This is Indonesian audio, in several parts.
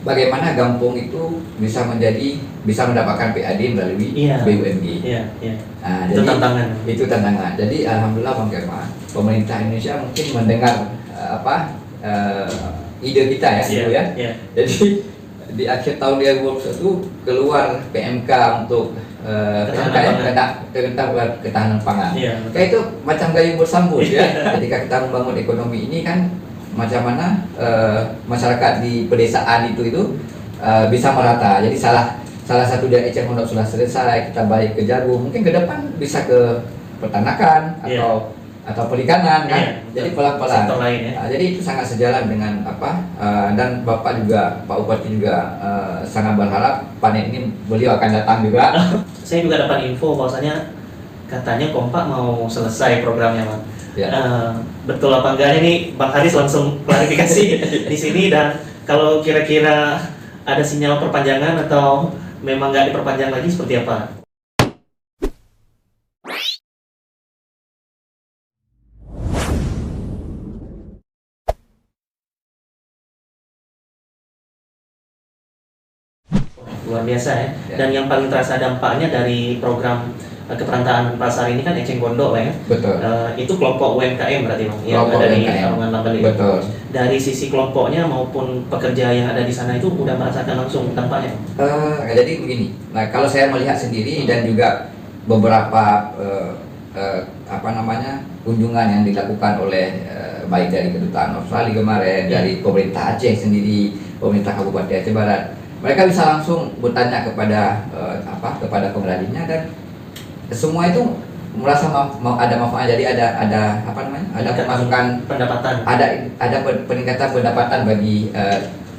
bagaimana Gampung itu bisa mendapatkan PAD melalui BUMD. Nah, itu tantangan. Itu tantangan. Jadi alhamdulillah Bang Kemal, pemerintah Indonesia mungkin mendengar ide kita ya. Jadi di akhir tahun 2021 keluar PMK untuk ketahanan pangan. Kayak itu macam gayung bersambut ya. Ketika kita membangun ekonomi ini kan macam mana masyarakat di pedesaan itu bisa merata. Jadi salah satu dari Eceng Gondok sudah selesai, kita balik ke jagung, mungkin ke depan bisa ke peternakan atau perikanan kan. Jadi pelan-pelan. Jadi itu sangat sejalan dengan dan Pak Bupati juga sangat berharap panen ini beliau akan datang juga. Saya juga dapat info bahwasanya katanya Kompak mau selesai programnya, Bang. Betul apa enggak ini Bang Haris langsung klarifikasi di sini, dan kalau kira-kira ada sinyal perpanjangan atau memang nggak diperpanjang lagi seperti apa? Luar biasa ya. Dan yang paling terasa dampaknya dari program keperantaan pasar ini kan Eceng Gondok ya. Betul. Itu kelompok UMKM berarti Bang, yang ada di Tarungan Label. Betul. Dari sisi kelompoknya maupun pekerja yang ada di sana itu udah merasakan langsung dampaknya. Jadi begini. Nah, kalau saya melihat sendiri dan juga beberapa kunjungan yang dilakukan oleh baik dari kedutaan Australia kemarin, dari pemerintah Aceh sendiri, pemerintah Kabupaten Aceh Barat, mereka bisa langsung bertanya kepada pengrajinnya, dan semua itu merasa ada manfaat. Jadi ada pemasukan pendapatan, ada peningkatan pendapatan bagi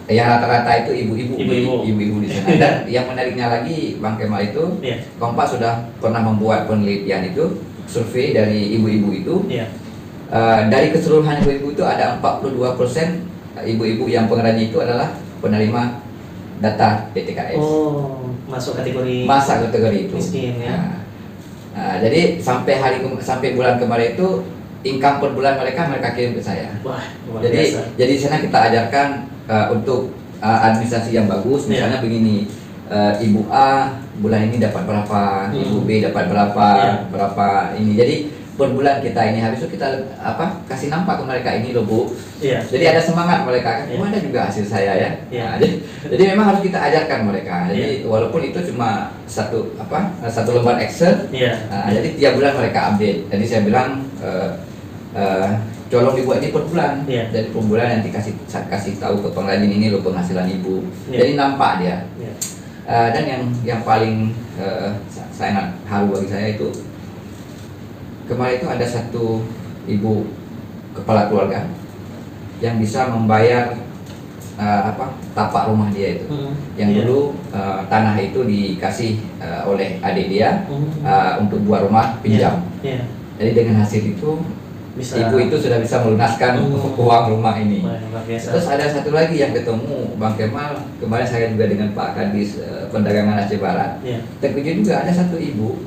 yang rata-rata itu ibu-ibu di sana. Dan yang menariknya lagi Bang Kemal itu, Kompak sudah pernah membuat penelitian itu, survei dari ibu-ibu itu. Dari keseluruhan ibu-ibu itu ada 42% ibu-ibu yang pengrajin itu adalah penerima data DTKS. Masuk kategori itu. Miskin ya. Nah, jadi sampai bulan kemarin itu income per bulan mereka kirim ke saya. Wah, luar biasa. Jadi di sana kita ajarkan untuk administrasi yang bagus. Misalnya begini, Ibu A bulan ini dapat berapa, Ibu B dapat berapa ini. Jadi per bulan kita ini, habis itu kita kasih nampak ke mereka, ini loh Bu. Jadi ada semangat mereka, ada juga hasil saya ya. Nah, jadi memang harus kita ajarkan mereka. Jadi walaupun itu cuma satu lembar Excel, jadi tiap bulan mereka update. Jadi saya bilang tolong dibuat ini per bulan. Jadi per bulan nanti kasih tahu ke pengrajin, ini loh penghasilan Ibu. Jadi nampak dia. Dan yang paling sangat haru bagi saya itu, kemarin itu ada satu ibu kepala keluarga yang bisa membayar tapak rumah dia itu. Yang dulu tanah itu dikasih oleh adik dia untuk buat rumah pinjam. Jadi dengan hasil itu ibu itu sudah bisa melunaskan uang rumah ini. Terus ada satu lagi yang ketemu Bang Kemal, kemarin saya juga dengan Pak Kadis Perdagangan Aceh Barat. Terkejut juga, ada satu ibu,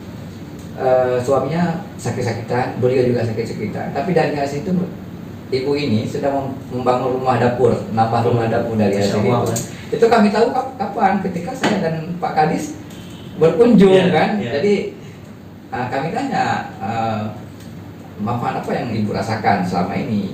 suaminya sakit-sakitan, beliau juga sakit-sakitan, tapi dari hasil itu ibu ini sudah membangun rumah dapur, nambah rumah dapur dari hasil itu. Itu kami tahu kapan, ketika saya dan Pak Kadis berkunjung kan. Jadi kami tanya, manfaat apa yang ibu rasakan selama ini?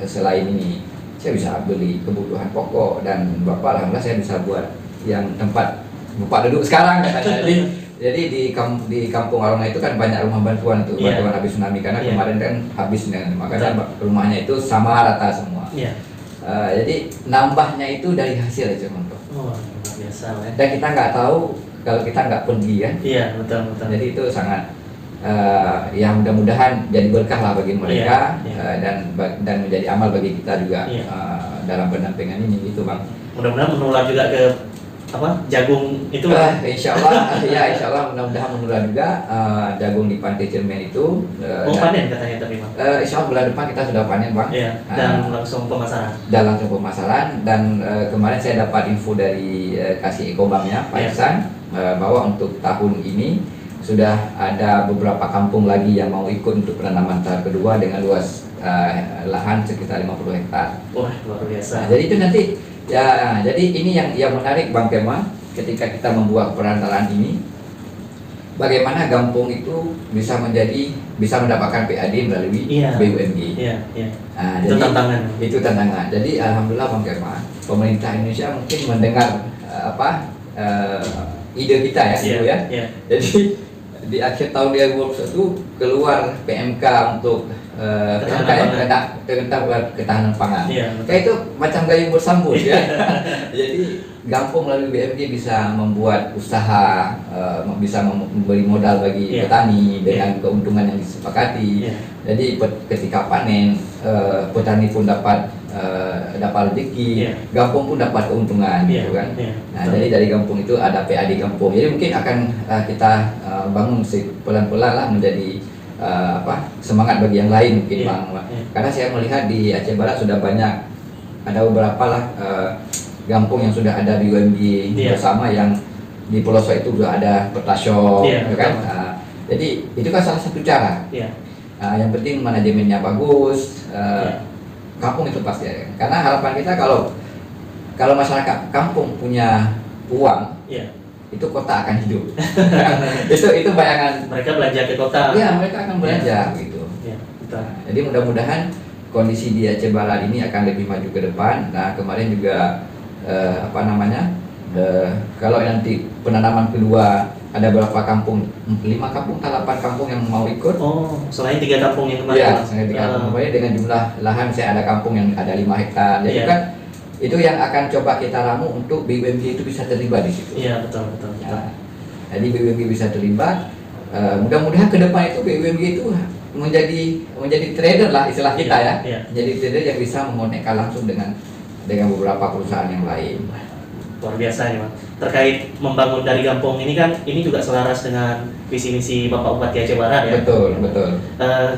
Selain ini saya bisa beli kebutuhan pokok, dan Bapak alhamdulillah saya bisa buat yang tempat Bapak duduk sekarang katanya. Jadi di Kampung Arona itu kan banyak rumah bantuan itu, bantuan habis tsunami, karena kemarin kan habis, makanya rumahnya itu sama rata semua. Jadi nambahnya itu dari hasil aja Montok. Luar biasa ya. Dan kita nggak tahu kalau kita nggak pergi kan. Betul. Jadi itu sangat yang mudah-mudahan jadi berkah lah bagi mereka, dan menjadi amal bagi kita juga dalam pendampingan ini gitu Bang. Mudah-mudahan menular juga ke jagung itu. Insya Allah mudah-mudahan menular juga jagung di Pantai Cermen itu. Panen katanya tadi Bang. Insya Allah bulan depan kita sudah panen Bang. Dan langsung pemasaran. Dan kemarin saya dapat info dari Kasih Ekobanknya Pak Ihsan, bahwa untuk tahun ini sudah ada beberapa kampung lagi yang mau ikut untuk penanaman tahap kedua dengan luas lahan sekitar 50 hektar. Wah, luar biasa. Jadi itu nanti Ya, jadi ini yang menarik Bang Kemal ketika kita membuat perantaraan ini, bagaimana Gampong itu bisa mendapatkan PAD melalui BUMG. Nah, itu jadi, tantangan. Itu tantangan. Jadi alhamdulillah Bang Kemal, pemerintah Indonesia mungkin mendengar ide kita ya, gitu ya. Jadi di akhir tahun 2021 keluar PMK untuk ketahanan pangan. Kayak itu macam gayung bersambut ya. Jadi Gampong melalui BMG bisa membuat usaha, bisa memberi modal bagi petani dengan keuntungan yang disepakati. Jadi ketika panen, petani pun dapat rezeki, Gampong pun dapat keuntungan, gitu kan. Nah, jadi dari Gampong itu ada PAD Gampong. Jadi mungkin akan kita bangun pelan-pelan lah menjadi semangat bagi yang lain mungkin Bang. Karena saya melihat di Aceh Barat sudah banyak, ada beberapa lah Gampong yang sudah ada di UMG bersama, yang di pelosok itu sudah ada Pertasyo, kan. Jadi itu kan salah satu cara. Yang penting manajemennya bagus. Kampung itu pasti ada. Karena harapan kita kalau masyarakat kampung punya uang, itu kota akan hidup. itu bayangan mereka belanja ke kota. Iya, mereka akan belanja gitu. Jadi mudah-mudahan kondisi di Aceh Barat ini akan lebih maju ke depan. Nah, kemarin juga kalau nanti penanaman kedua ada berapa kampung, 5 kampung atau 8 kampung yang mau ikut. Selain 3 kampung yang kemarin. Iya, selain 3 kampung kemarin, dengan jumlah lahan saya ada kampung yang ada 5 hektar. Jadi kan itu yang akan coba kita ramu untuk BUMG itu bisa terlibat di situ. Iya, betul. Jadi BUMG bisa terlibat. Mudah-mudahan ke depan itu BUMG itu menjadi trader lah istilah kita ya. Jadi trader yang bisa mengonekkan langsung dengan beberapa perusahaan yang lain. Luar biasa ya, Bang. Terkait membangun dari Gampong ini kan, ini juga selaras dengan visi misi Bapak Bupati Aceh Barat ya. Betul.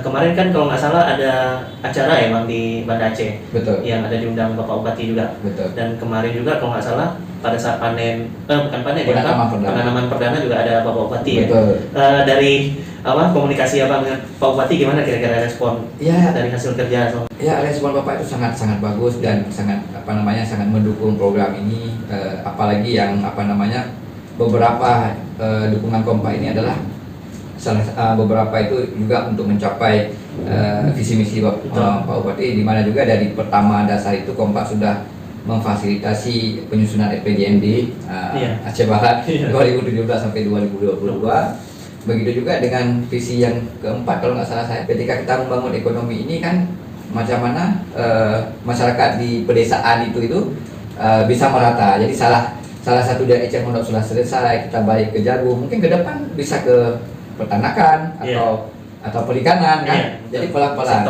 Kemarin kan kalau nggak salah ada acara ya Bang di Banda Aceh. Betul. Yang ada diundang Bapak Bupati juga. Betul. Dan kemarin juga kalau nggak salah pada saat penanaman perdana juga ada Bapak Bupati. Betul. Ya. Dari komunikasi Abang dengan Pak Bupati gimana kira-kira respon dari hasil kerja? Ya, respon Bapak itu sangat bagus dan sangat mendukung program ini, apalagi yang beberapa dukungan Kompak ini adalah beberapa itu juga untuk mencapai visi misi Pak Bupati, di mana juga dari pertama dasar itu Kompak sudah memfasilitasi penyusunan RPJMD Aceh Barat 2017 sampai 2022. Begitu juga dengan visi yang keempat, kalau nggak salah saya, ketika kita membangun ekonomi ini kan macam mana masyarakat di pedesaan itu bisa merata. Jadi salah satu dari Eceng Mondok sudah selesai, kita balik ke Jagung, mungkin ke depan bisa ke peternakan atau perikanan kan. Jadi pelan-pelan.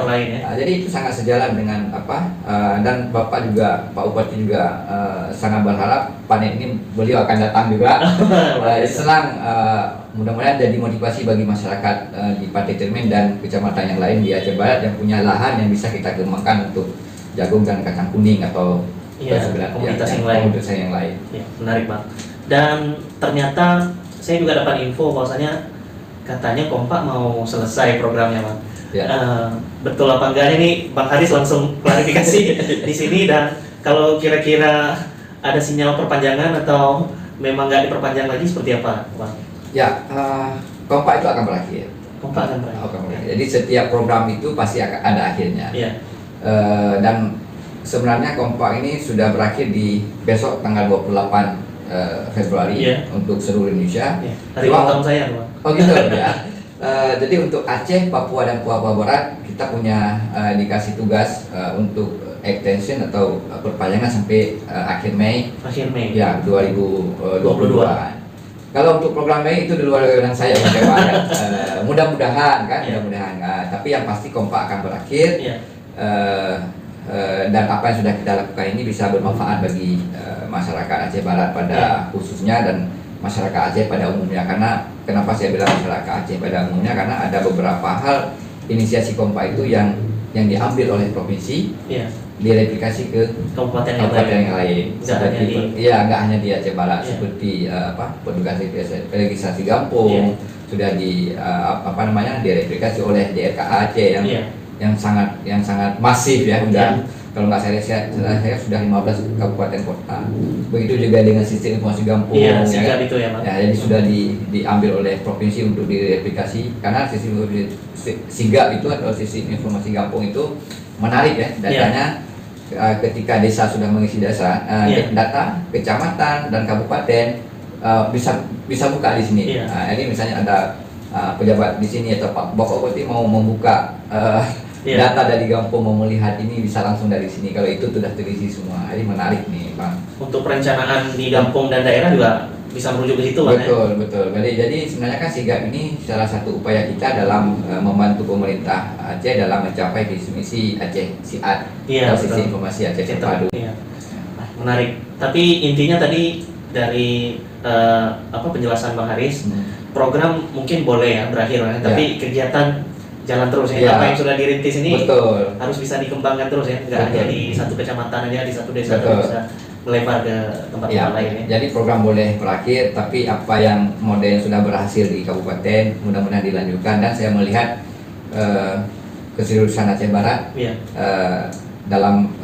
Jadi itu sangat sejalan dengan dan Bapak juga, Pak Bupati juga sangat berharap panen ini beliau akan datang juga. Senang, mudah-mudahan jadi motivasi bagi masyarakat di Pati Termen dan kecamatan yang lain di Aceh Barat yang punya lahan yang bisa kita kembangkan untuk jagung dan kacang kuning atau komunitas yang lain. Menarik Bang. Dan ternyata saya juga dapat info bahwasanya katanya Kompak mau selesai programnya Bang. Betul apa enggak ini Bang Haris langsung klarifikasi di sini, dan kalau kira-kira ada sinyal perpanjangan atau memang nggak diperpanjang lagi seperti apa Bang? Ya, Kompak itu akan berakhir. Kompak akan berakhir. Jadi setiap program itu pasti akan ada akhirnya. Dan sebenarnya Kompak ini sudah berakhir di besok tanggal 28 Februari untuk seluruh Indonesia. Hari ulang tahun saya, Bang. Oh gitu ya. Jadi untuk Aceh, Papua dan Papua Barat kita punya dikasih tugas untuk extension atau perpanjangan sampai akhir Mei. Ya, 2022. Kalau untuk program Mei itu di luar wewenang saya, mudah-mudahan kan, tapi yang pasti Kompak akan berakhir. Dan apa yang sudah kita lakukan ini bisa bermanfaat bagi masyarakat Aceh Barat pada khususnya dan masyarakat Aceh pada umumnya. Karena kenapa saya bilang masyarakat Aceh pada umumnya, karena ada beberapa hal inisiasi Kompak itu yang diambil oleh provinsi, direplikasi ke kabupaten yang lain. Nggak hanya di Aceh Barat, seperti petugas legislasi Gampong sudah direplikasi oleh DRK Aceh yang sangat masif ya, kalau nggak saya sudah 15 kabupaten kota. Begitu juga dengan sistem informasi Gampung. Iya, ya, itu ya, Pak. Ya, jadi sudah diambil oleh provinsi untuk direplikasi karena sistem sigap itu atau sistem informasi Gampung itu menarik ya datanya. Ketika desa sudah mengisi data kecamatan dan kabupaten bisa buka di sini. Jadi misalnya ada pejabat di sini atau Pak Bupati mau membuka data dari Gampung, mau melihat ini bisa langsung dari sini. Kalau itu sudah terisi semua, jadi menarik nih, Bang. Untuk perencanaan di Gampung dan daerah juga bisa merujuk ke situ, Bang. Betul. Jadi sebenarnya kan sigap ini salah satu upaya kita dalam membantu pemerintah Aceh dalam mencapai visi misi Aceh Siat atau Sistem Informasi Aceh Terpadu. Menarik. Tapi intinya tadi dari penjelasan Bang Haris, program mungkin boleh ya berakhir, tapi kegiatan jalan terus ya. Apa yang sudah dirintis ini harus bisa dikembangkan terus ya, nggak hanya di satu kecamatan aja, di satu desa, tapi bisa melebar ke tempat-tempat lain ya. Jadi program boleh berakhir, tapi apa yang model yang sudah berhasil di kabupaten mudah-mudahan dilanjutkan. Dan saya melihat keseluruhan Aceh Barat dalam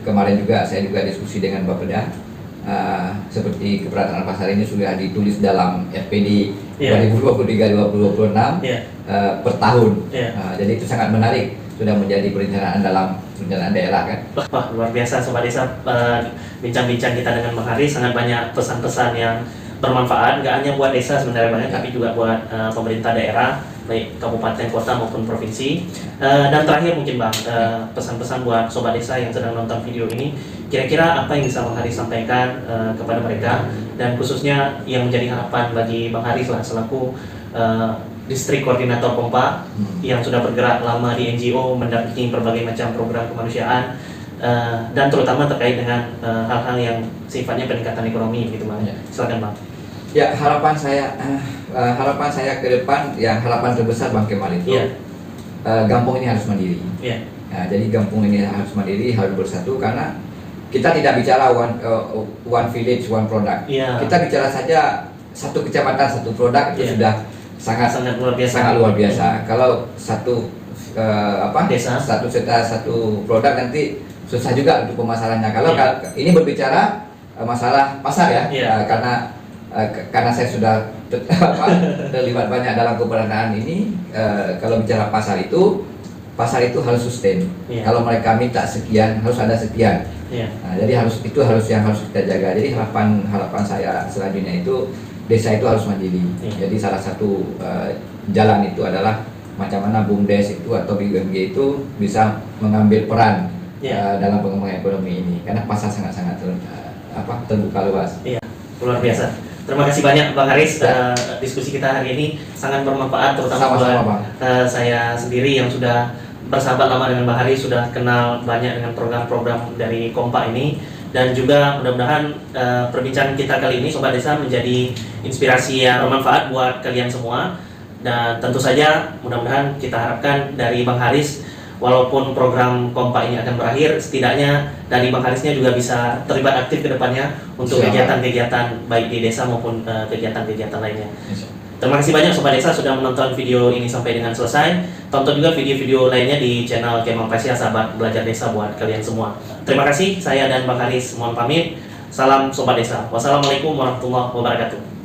kemarin juga saya juga diskusi dengan Bapeda. Seperti keberatan pasar ini sudah ditulis dalam FPD 2023-2026 per tahun. Jadi itu sangat menarik, sudah menjadi perencanaan dalam perencanaan daerah kan. Wah, luar biasa Sobat Desa, bincang-bincang kita dengan Bang Haris, sangat banyak pesan-pesan yang bermanfaat, nggak hanya buat desa sebenarnya banyak, tapi juga buat pemerintah daerah, baik kabupaten, kota maupun provinsi. Dan terakhir mungkin Bang, pesan-pesan buat Sobat Desa yang sedang nonton video ini, kira-kira apa yang bisa Bang Haris sampaikan kepada mereka, dan khususnya yang menjadi harapan bagi Bang Haris lah selaku Distrik Koordinator Kompa yang sudah bergerak lama di NGO, mendampingi berbagai macam program kemanusiaan, dan terutama terkait dengan hal-hal yang sifatnya peningkatan ekonomi gitu Bang. Silakan Bang. Ya, harapan saya ke depan, yang harapan terbesar Bang Kemal itu Gampung ini harus mandiri. Jadi Gampung ini harus mandiri, harus bersatu, karena kita tidak bicara one village one product. Kita bicara saja satu kecamatan satu produk itu sudah sangat luar biasa. Kalau satu desa satu produk nanti susah juga untuk pemasarannya. Kalau ini berbicara masalah pasar ya, karena saya sudah terlibat banyak dalam keberadaan ini. Kalau bicara pasar itu harus sustain. Kalau mereka minta sekian, harus ada sekian. Jadi itu harus kita jaga. Jadi harapan saya selanjutnya itu desa itu harus mandiri. Jadi salah satu jalan itu adalah macam mana BUMDes itu atau BUMG itu bisa mengambil peran dalam pengembangan ekonomi ini, karena pasar sangat-sangat terbuka luas. Luar biasa. Terima kasih banyak Bang Haris, diskusi kita hari ini sangat bermanfaat, terutama buat saya sendiri yang sudah bersahabat lama dengan Bang Haris, sudah kenal banyak dengan program-program dari Kompa ini, dan juga mudah-mudahan perbincangan kita kali ini Sobat Desa menjadi inspirasi yang bermanfaat buat kalian semua. Dan tentu saja mudah-mudahan kita harapkan dari Bang Haris, walaupun program Kompa ini akan berakhir, setidaknya dari Bang Harisnya juga bisa terlibat aktif ke depannya untuk kegiatan-kegiatan baik di desa maupun kegiatan-kegiatan lainnya. Terima kasih banyak Sobat Desa sudah menonton video ini sampai dengan selesai. Tonton juga video-video lainnya di channel Kemal Pasya, sahabat belajar desa buat kalian semua. Terima kasih, saya dan Bang Haris mohon pamit. Salam Sobat Desa. Wassalamualaikum warahmatullahi wabarakatuh.